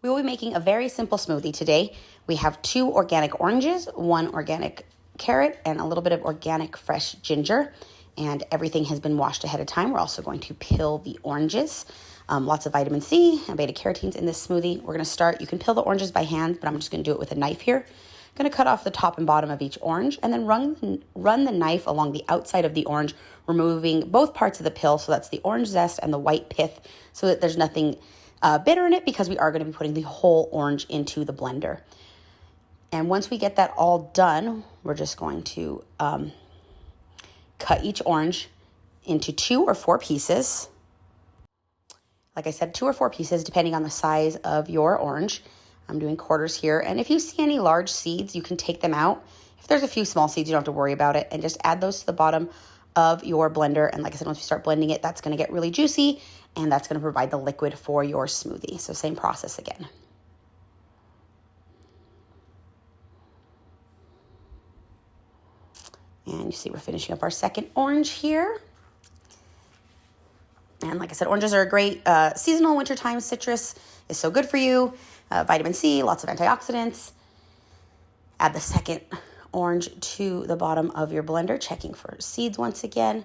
We will be making a very simple smoothie today. We have 2 organic oranges, 1 organic carrot, and a little bit of organic fresh ginger. And everything has been washed ahead of time. We're also going to peel the oranges. Lots of vitamin C and beta carotenes in this smoothie. We're going to start, you can peel the oranges by hand, but I'm just going to do it with a knife here. I'm going to cut off the top and bottom of each orange and then run the knife along the outside of the orange, removing both parts of the peel. So that's the orange zest and the white pith, so that there's nothing bitter in it, because we are going to be putting the whole orange into the blender. And once we get that all done, we're just going to cut each orange into 2 or 4 pieces. Like I said, 2 or 4 pieces, depending on the size of your orange. I'm doing quarters here. And if you see any large seeds, you can take them out. If there's a few small seeds, you don't have to worry about it. And just add those to the bottom of your blender. And like I said, once you start blending it, that's going to get really juicy. And that's going to provide the liquid for your smoothie. So same process again. And you see we're finishing up our second orange here. And like I said, oranges are a great seasonal wintertime citrus. Is so good for you. Vitamin C, lots of antioxidants. Add the second orange to the bottom of your blender, checking for seeds once again.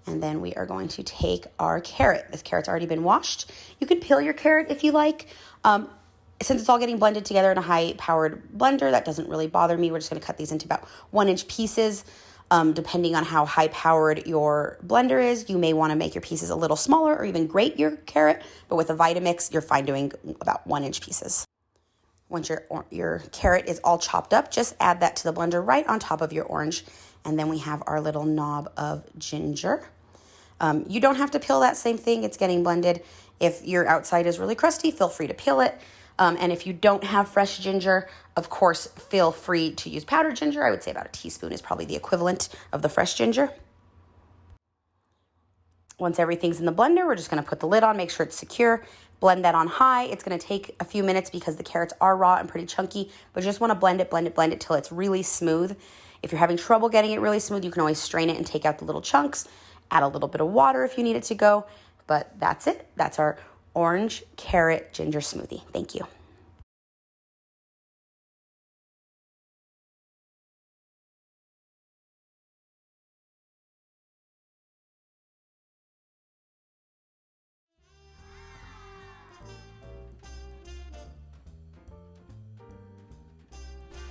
And then we are going to take our carrot. This carrot's already been washed. You could peel your carrot if you like. Since it's all getting blended together in a high-powered blender, that doesn't really bother me. We're just going to cut these into about 1-inch pieces. Depending on how high-powered your blender is, you may want to make your pieces a little smaller or even grate your carrot. But with a Vitamix, you're fine doing about 1-inch pieces. Once your carrot is all chopped up, just add that to the blender right on top of your orange. And then we have our little knob of ginger. You don't have to peel that same thing. It's getting blended. If your outside is really crusty, feel free to peel it. And if you don't have fresh ginger, of course, feel free to use powdered ginger. I would say about a teaspoon is probably the equivalent of the fresh ginger. Once everything's in the blender, we're just going to put the lid on, make sure it's secure. Blend that on high. It's going to take a few minutes because the carrots are raw and pretty chunky, but you just want to blend it till it's really smooth. If you're having trouble getting it really smooth, you can always strain it and take out the little chunks. Add a little bit of water if you need it to go, but that's it. That's our orange carrot ginger smoothie. Thank you.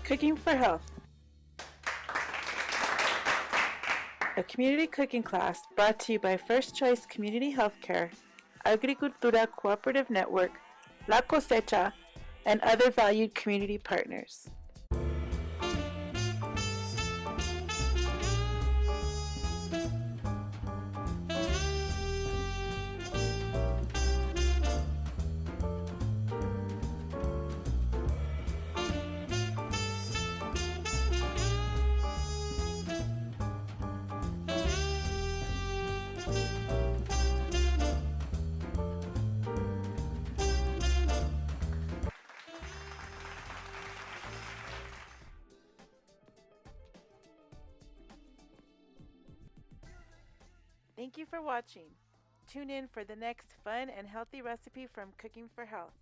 Cooking for Health, a community cooking class brought to you by First Choice Community Healthcare, Agricultura Cooperative Network, La Cosecha, and other valued community partners. Thank you for watching. Tune in for the next fun and healthy recipe from Cooking for Health.